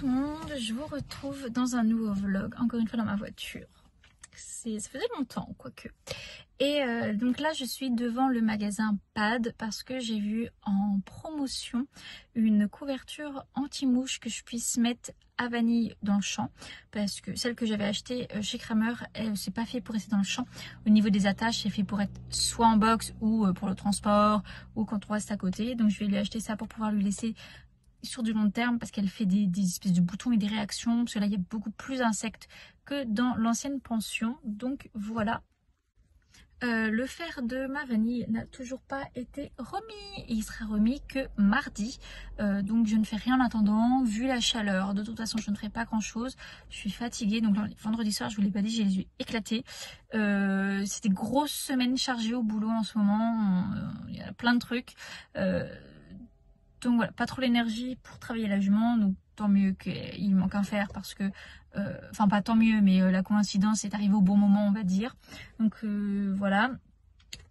tout le monde, je vous retrouve dans un nouveau vlog, encore une fois dans ma voiture. Ça faisait longtemps, quoique. Et donc là, je suis devant le magasin Pad parce que j'ai vu en promotion une couverture anti-mouche que je puisse mettre à vanille dans le champ. Parce que celle que j'avais achetée chez Kramer, c'est pas fait pour rester dans le champ. Au niveau des attaches, c'est fait pour être soit en box ou pour le transport ou quand on reste à côté. Donc je vais lui acheter ça pour pouvoir lui laisser sur du long terme parce qu'elle fait des espèces de boutons et des réactions, parce que là il y a beaucoup plus d'insectes que dans l'ancienne pension. Donc voilà. Le fer de ma vanille n'a toujours pas été remis. Il sera remis que mardi. Donc je ne fais rien en attendant. Vu la chaleur, de toute façon je ne ferai pas grand chose. Je suis fatiguée. Donc vendredi soir, je vous l'ai pas dit, j'ai les yeux éclatés. C'était grosse semaine chargée au boulot en ce moment. Il y a plein de trucs. Donc voilà, pas trop l'énergie pour travailler la jument, donc tant mieux qu'il manque un fer parce que, enfin pas tant mieux, mais la coïncidence est arrivée au bon moment, on va dire. Donc voilà.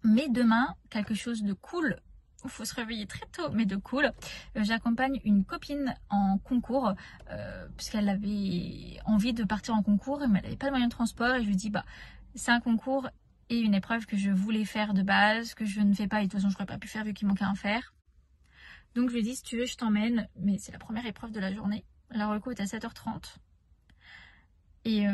Mais demain, quelque chose de cool, il faut se réveiller très tôt, mais de cool. J'accompagne une copine en concours, puisqu'elle avait envie de partir en concours, mais elle n'avait pas de moyen de transport, et je lui dis, bah, c'est un concours et une épreuve que je voulais faire de base, que je ne fais pas, et de toute façon je n'aurais pas pu faire vu qu'il manquait un fer. Donc je lui ai dit, si tu veux je t'emmène, mais c'est la première épreuve de la journée. La reco est à 7h30. Et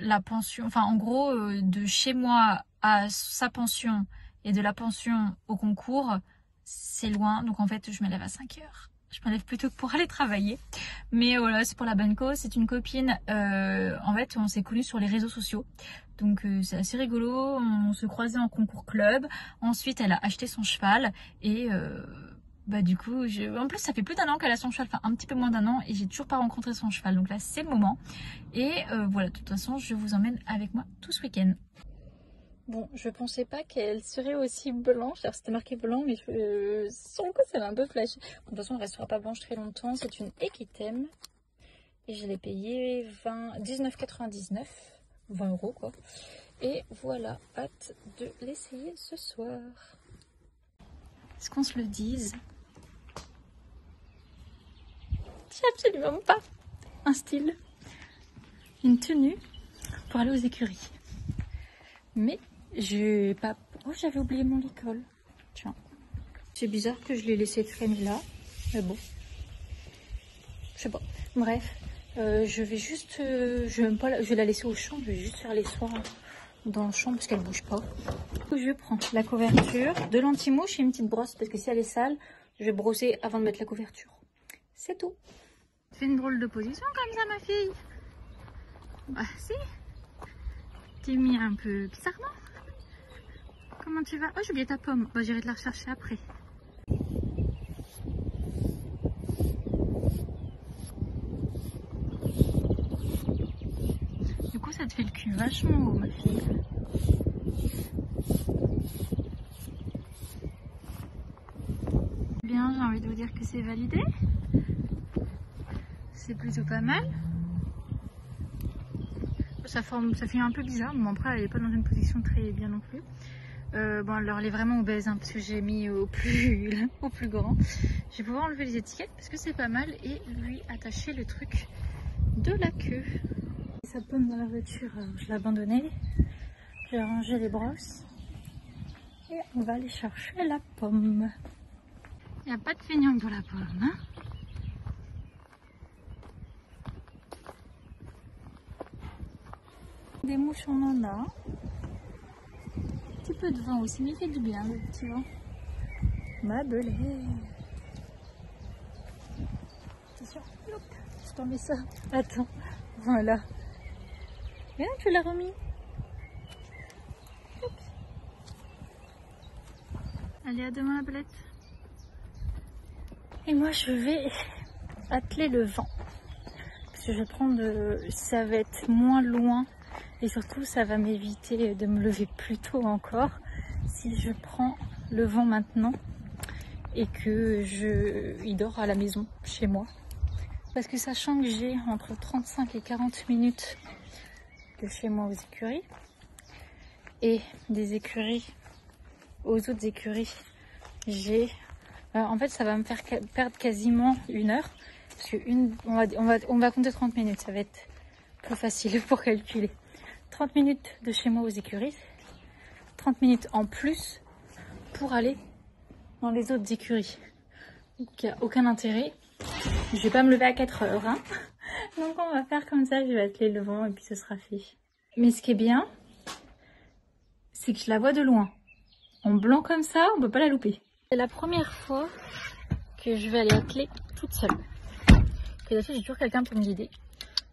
la pension, enfin en gros de chez moi à sa pension et de la pension au concours, c'est loin. Donc en fait je me lève à 5h. Je me lève plutôt que pour aller travailler. Mais voilà, c'est pour la bonne cause. C'est une copine, en fait on s'est connus sur les réseaux sociaux. Donc c'est assez rigolo, on se croisait en concours club. Ensuite elle a acheté son cheval et... bah du coup, en plus ça fait plus d'1 an qu'elle a son cheval, enfin un petit peu moins d'1 an, et j'ai toujours pas rencontré son cheval, donc là c'est le moment. Et voilà, de toute façon je vous emmène avec moi tout ce week-end. Bon, je pensais pas qu'elle serait aussi blanche, alors c'était marqué blanc, mais sur le coup ça m'a un peu flashé. De toute façon elle restera pas blanche très longtemps, c'est une Equitem, et je l'ai payée 19,99, 20 € quoi. Et voilà, hâte de l'essayer ce soir. Est-ce qu'on se le dise? J'ai absolument pas un style, une tenue pour aller aux écuries. Mais je pas. Oh, j'avais oublié mon licol. Tiens, c'est bizarre que je l'ai laissé traîner là, mais bon, je sais pas. Bref, je vais juste, je vais la laisser au champ. Je vais juste faire les soins dans le champ parce qu'elle bouge pas. Je prends la couverture, de l'anti-mouche et une petite brosse parce que si elle est sale, je vais brosser avant de mettre la couverture. C'est tout. Fais une drôle de position comme ça, ma fille. Bah si. T'es mis un peu bizarrement. Comment tu vas? Oh, j'ai oublié ta pomme. Bah, j'irai te la rechercher après. Du coup, ça te fait le cul vachement haut, ma fille. Bien, j'ai envie de vous dire que c'est validé. C'est plutôt pas mal. Ça fait un peu bizarre, mais après elle n'est pas dans une position très bien non plus. Bon, alors elle est vraiment obèse, hein, parce que j'ai mis au plus grand. Je vais pouvoir enlever les étiquettes parce que c'est pas mal et lui attacher le truc de la queue. Sa pomme dans la voiture, je l'ai abandonnée. J'ai rangé les brosses et on va aller chercher la pomme. Il n'y a pas de feignant pour la pomme, hein. Des mouches on en a. Un petit peu de vent aussi, mais il fait du bien le petit vent. Ma belette. Attention, hop, je t'en mets ça. Attends, voilà. Viens, tu l'as remis. Hop. Allez, à demain la belette. Et moi je vais atteler le vent. Parce que je vais prendre, ça va être moins loin. Et surtout, ça va m'éviter de me lever plus tôt encore si je prends le vent maintenant et que il dort à la maison, chez moi. Parce que sachant que j'ai entre 35 et 40 minutes de chez moi aux écuries et des écuries aux autres écuries, j'ai... en fait, ça va me faire perdre quasiment 1 heure. Parce que on va compter 30 minutes, ça va être plus facile pour calculer. 30 minutes de chez moi aux écuries, 30 minutes en plus pour aller dans les autres écuries. Donc il n'y a aucun intérêt. Je vais pas me lever à 4 heures. Hein. Donc on va faire comme ça, je vais atteler le vent et puis ce sera fait. Mais ce qui est bien, c'est que je la vois de loin. En blanc comme ça, on peut pas la louper. C'est la première fois que je vais aller atteler toute seule. Que d'habitude j'ai toujours quelqu'un pour me guider.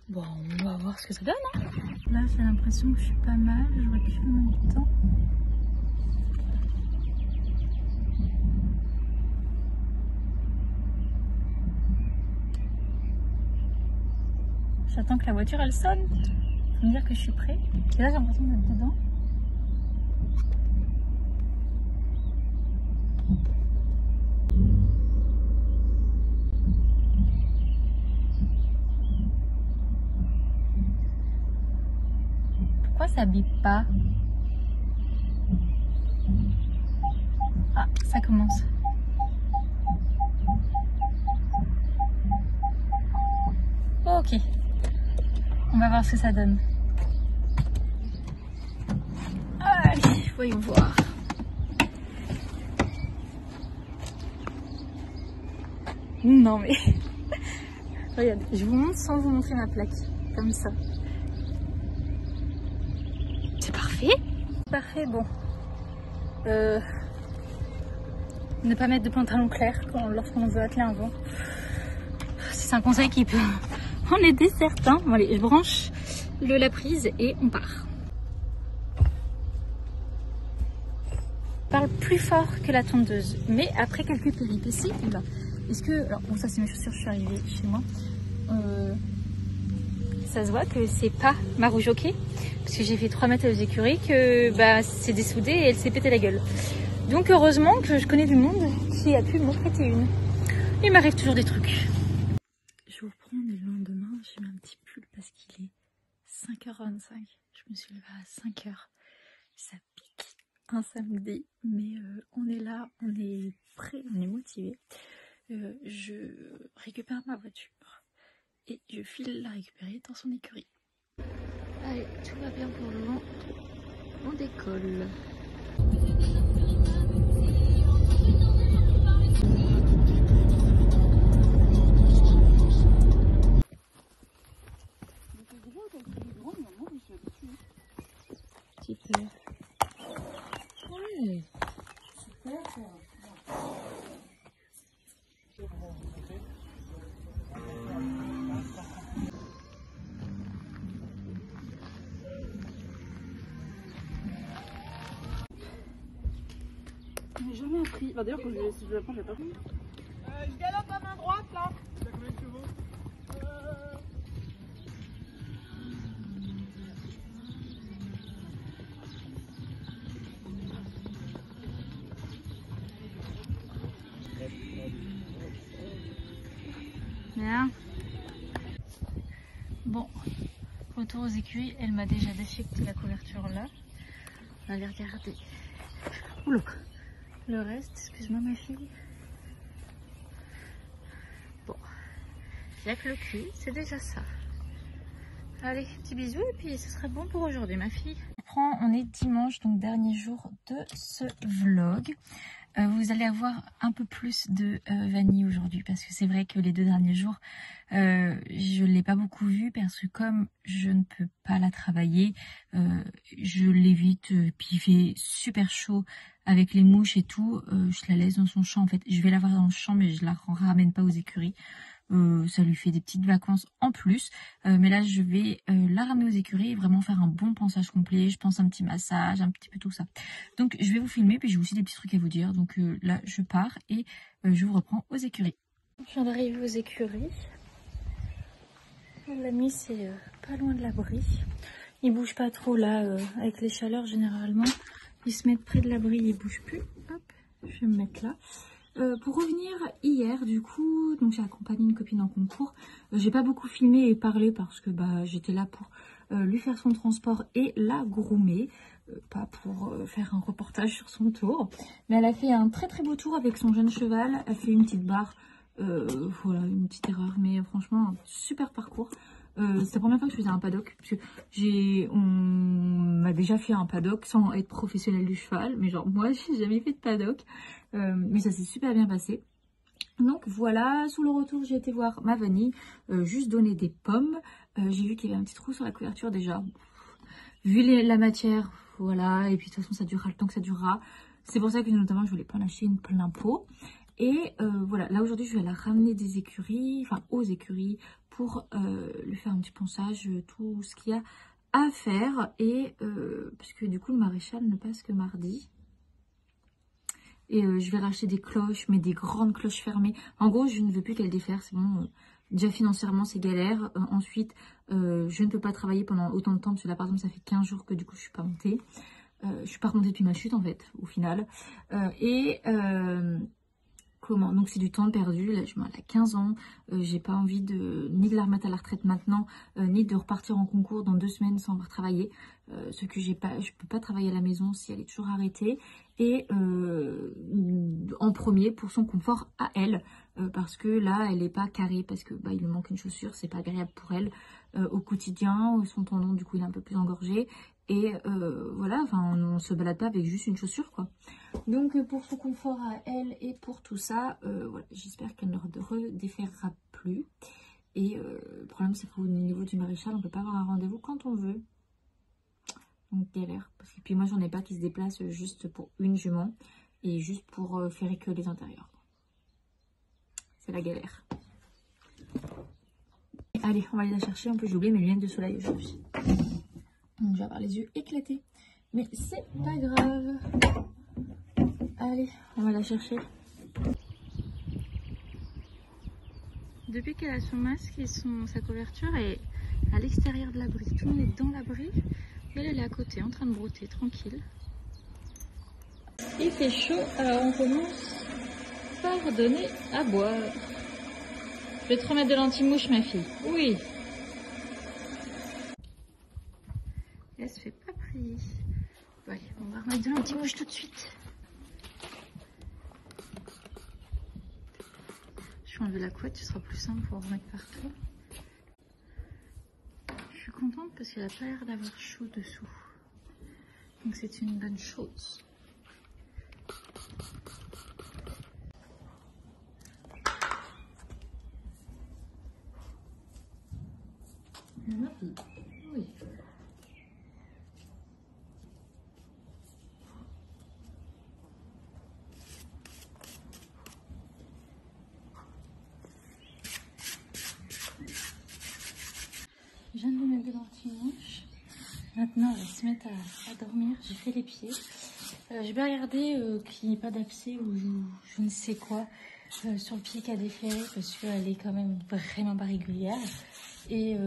Bon, on va voir ce que ça donne. Hein. Là j'ai l'impression que je suis pas mal, j'aurais pu faire mon temps. J'attends que la voiture elle sonne pour me dire que je suis prêt. Et là j'ai l'impression d'être dedans. Pourquoi ça bip pas? Ah, ça commence. Ok. On va voir ce que ça donne. Allez, voyons voir. Non mais... Regarde, je vous montre sans vous montrer ma plaque. Comme ça. C'est parfait. Parfait, bon. Ne pas mettre de pantalon clair lorsqu'on veut atteler un vent. C'est un conseil qui peut en aider certains. Bon allez, je branche la prise et on part. Je parle plus fort que la tondeuse, mais après quelques péripéties, là. Est-ce que... Alors bon, ça c'est mes chaussures, je suis arrivée chez moi. Ça se voit que c'est pas ma rouge hockey, parce que j'ai fait 3 mètres aux écuries, que bah, c'est dessoudé et elle s'est pété la gueule. Donc heureusement que je connais du monde qui a pu m'en prêter une. Il m'arrive toujours des trucs. Je vous reprends le lendemain, j'ai mis un petit pull parce qu'il est 5h25. Je me suis levée à 5h. Ça pique un samedi, mais on est là, on est prêt, on est motivé. Je récupère ma voiture et je file la récupérer dans son écurie. Allez, tout va bien pour le moment. On décolle. Super. Ouais. Super. J'ai jamais appris. Bah d'ailleurs quand je l'apprends, j'ai pas appris. Je galope à main droite là. T'as combien de chevaux? Bien. Bon, retour aux écuries, elle m'a déjà déchiqueté la couverture là. On va aller regarder. Oula. Le reste, excuse-moi ma fille. Bon, il n'y a que le cul, c'est déjà ça. Allez, petits bisous et puis ce sera bon pour aujourd'hui ma fille. On est dimanche, donc dernier jour de ce vlog. Vous allez avoir un peu plus de Vanille aujourd'hui parce que c'est vrai que les 2 derniers jours je ne l'ai pas beaucoup vue parce que comme je ne peux pas la travailler, je l'évite, puis il fait super chaud avec les mouches et tout, je la laisse dans son champ en fait. Je vais la voir dans le champ mais je la ramène pas aux écuries. Ça lui fait des petites vacances en plus, mais là je vais la ramener aux écuries et vraiment faire un bon pansage complet. Je pense un petit massage, un petit peu tout ça. Donc je vais vous filmer puis j'ai aussi des petits trucs à vous dire. Donc là je pars et je vous reprends aux écuries. Je viens d'arriver aux écuries. L'ami c'est pas loin de l'abri. Il bouge pas trop là avec les chaleurs généralement. Ils se mettent près de l'abri, ils bougent plus. Hop, je vais me mettre là. Pour revenir hier du coup, donc j'ai accompagné une copine en concours. J'ai pas beaucoup filmé et parlé parce que bah j'étais là pour lui faire son transport et la groomer, pas pour faire un reportage sur son tour. Mais elle a fait un très très beau tour avec son jeune cheval. Elle fait une petite barre Voilà, une petite erreur, mais franchement, un super parcours. C'est la première fois que je faisais un paddock, parce que on m'a déjà fait un paddock sans être professionnel du cheval, mais genre moi j'ai jamais fait de paddock, mais ça s'est super bien passé. Donc voilà, sur le retour j'ai été voir ma vanille, juste donner des pommes. J'ai vu qu'il y avait un petit trou sur la couverture déjà. Vu la matière, voilà, et puis de toute façon ça durera le temps que ça durera. C'est pour ça que notamment je voulais pas en acheter une plein pot. Et voilà, là aujourd'hui je vais la ramener des écuries, enfin aux écuries, pour lui faire un petit ponçage, tout ce qu'il y a à faire. Et parce que du coup le maréchal ne passe que mardi. Et je vais racheter des cloches, mais des grandes cloches fermées. En gros, je ne veux plus qu'elle défaire, c'est bon. Déjà financièrement, c'est galère. Ensuite, je ne peux pas travailler pendant autant de temps, parce que là, par exemple, ça fait 15 jours que du coup, je suis pas montée. Je suis pas remontée depuis ma chute, en fait, au final. Comment? Donc c'est du temps perdu, là je m'en ai 15 ans, j'ai pas envie ni de la remettre à la retraite maintenant, ni de repartir en concours dans 2 semaines sans avoir travaillé, ce que j'ai pas, je peux pas travailler à la maison si elle est toujours arrêtée, et en premier pour son confort à elle, parce que là elle est pas carrée, parce que il lui manque une chaussure, c'est pas agréable pour elle au quotidien, son tendon du coup il est un peu plus engorgé, et voilà, enfin on se balade pas avec juste une chaussure quoi. Donc pour son confort à elle et pour tout ça, voilà, j'espère qu'elle ne redéférera plus. Et le problème c'est qu'au niveau du maréchal, on peut pas avoir un rendez-vous quand on veut. Donc galère. Parce que puis moi j'en ai pas qui se déplacent juste pour une jument et juste pour faire que les intérieurs. C'est la galère. Allez, on va aller la chercher. En plus j'ai oublié mes lunettes de soleil aujourd'hui. Donc je vais avoir les yeux éclatés. Mais c'est pas grave. Allez, on va la chercher. Depuis qu'elle a son masque et sa couverture est à l'extérieur de l'abri. Tout le monde est dans l'abri. Elle est à côté, en train de brouter, tranquille. Il fait chaud, alors on commence par donner à boire. Je vais te remettre de l'anti-mouche, ma fille. Oui. Elle se fait pas prier. Bon, allez, on va remettre de l'anti-mouche tout de suite. Je vais enlever la couette, ce sera plus simple pour remettre partout. Je suis contente parce qu'elle n'a pas l'air d'avoir chaud dessous. Donc c'est une bonne chose. Ma fille, oui. Je viens de lui mettre de l'anti-mouche. Maintenant, elle va se mettre à dormir. J'ai fait les pieds. Je vais regarder qu'il n'y ait pas d'abcès ou je ne sais quoi sur le pied qu'elle a déféré parce qu'elle est quand même vraiment pas régulière. Et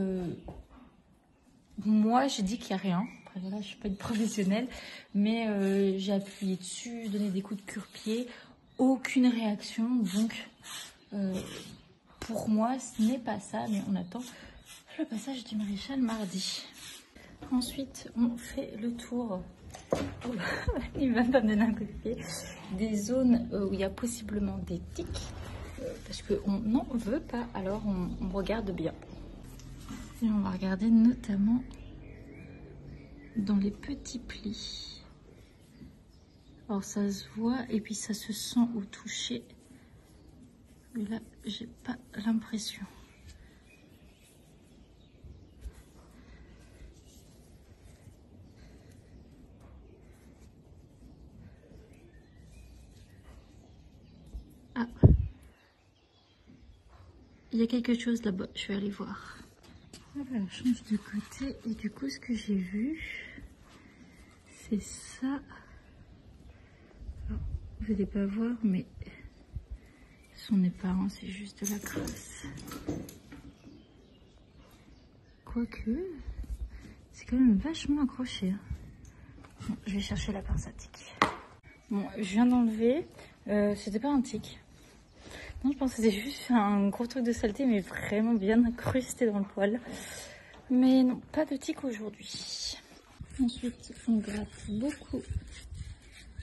moi, j'ai dit qu'il n'y a rien. Après, voilà, je ne suis pas une professionnelle, mais j'ai appuyé dessus, donné des coups de cure-pied. Aucune réaction. Donc, pour moi, ce n'est pas ça, mais on attend le passage du maréchal mardi. Ensuite, on fait le tour, il va pas me donner un coup de pied, des zones où il y a possiblement des tiques, parce qu'on n'en veut pas, alors on regarde bien. Et on va regarder notamment dans les petits plis. Alors ça se voit et puis ça se sent au toucher, mais là j'ai pas l'impression. Ah, il y a quelque chose là-bas, je vais aller voir. Voilà, je change de côté et du coup ce que j'ai vu, c'est ça. Alors, vous n'allez pas voir, mais ce n'est pas, hein, c'est juste de la crasse. Quoique, c'est quand même vachement accroché. Hein. Bon, je vais chercher la pince à tic. Bon, je viens d'enlever, c'était pas un tic. Non, je pense que c'était juste un gros truc de saleté, mais vraiment bien incrusté dans le poil. Mais non, pas de tic aujourd'hui. Ensuite, on gratte beaucoup.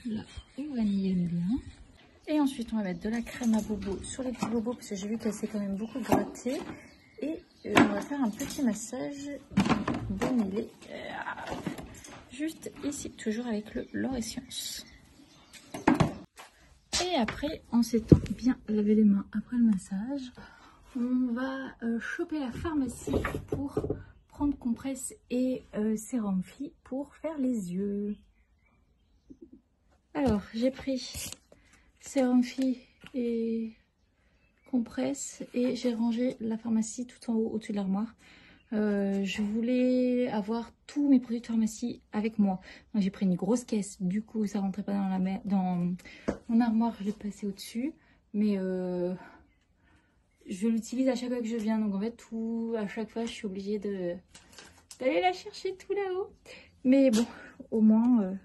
Là, Vanille aime bien. Et ensuite, on va mettre de la crème à bobo sur les petits bobos parce que j'ai vu qu'elle s'est quand même beaucoup grattée. Et on va faire un petit massage bonilé. Juste ici, toujours avec le Lauressiance. Et après, en s'étant bien lavé les mains après le massage, on va choper la pharmacie pour prendre compresse et sérum Phi pour faire les yeux. Alors, j'ai pris sérum Phi et compresse et j'ai rangé la pharmacie tout en haut au-dessus de l'armoire. Je voulais avoir tous mes produits de pharmacie avec moi. Donc j'ai pris une grosse caisse, du coup ça rentrait pas dans mon armoire, je l'ai passé au-dessus. Mais je l'utilise à chaque fois que je viens, donc en fait à chaque fois je suis obligée d'aller la chercher tout là-haut. Mais bon, au moins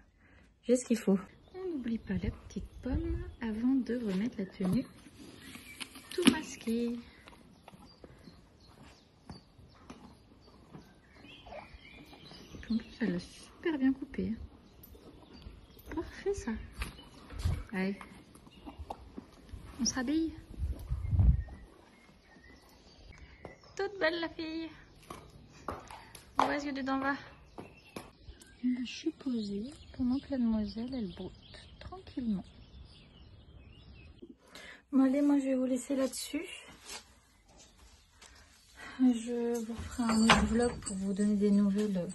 j'ai ce qu'il faut. On n'oublie pas la petite pomme avant de remettre la tenue tout masquée. En plus, elle l'a super bien coupé. Parfait ça. Allez, on se rhabille. Toute belle la fille. Où est-ce que dedans va? Je suis posée pendant que la demoiselle elle broute tranquillement. Bon allez, moi je vais vous laisser là-dessus. Je vous ferai un autre vlog pour vous donner des nouvelles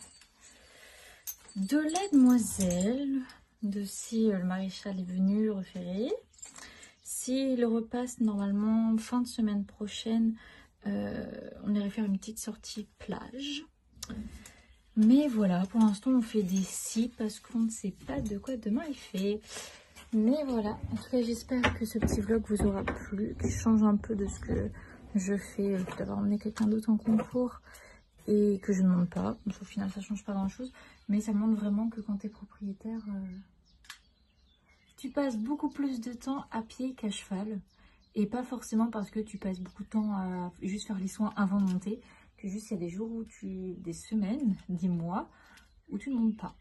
de la demoiselle, de si le maréchal est venu repérer. Si le repasse normalement fin de semaine prochaine, on irait faire une petite sortie plage. Mais voilà, pour l'instant on fait des si parce qu'on ne sait pas de quoi demain il fait. Mais voilà, en tout cas j'espère que ce petit vlog vous aura plu, qu'il change un peu de ce que je fais, d'avoir emmené quelqu'un d'autre en concours et que je ne monte pas. Au final ça change pas grand chose, mais ça montre vraiment que quand tu es propriétaire, tu passes beaucoup plus de temps à pied qu'à cheval. Et pas forcément parce que tu passes beaucoup de temps à juste faire les soins avant de monter, que juste il y a des jours où des semaines, des mois, où tu ne montes pas.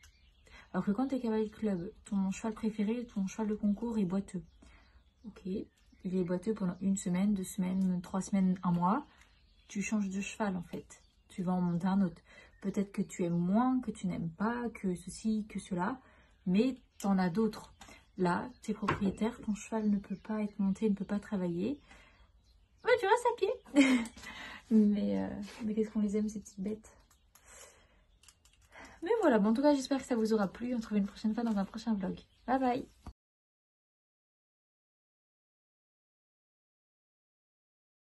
Alors que quand tu es cavalier de club, ton cheval préféré, ton cheval de concours est boiteux. Ok, il est boiteux pendant 1 semaine, 2 semaines, 3 semaines, 1 mois. Tu changes de cheval en fait. Tu vas en monter un autre. Peut-être que tu aimes moins, que tu n'aimes pas, que ceci, que cela. Mais tu en as d'autres. Là, tu es propriétaire, ton cheval ne peut pas être monté, ne peut pas travailler. Bah, tu restes à pied. mais qu'est-ce qu'on les aime ces petites bêtes. Mais voilà, bon, en tout cas j'espère que ça vous aura plu. On se retrouve une prochaine fois dans un prochain vlog. Bye bye.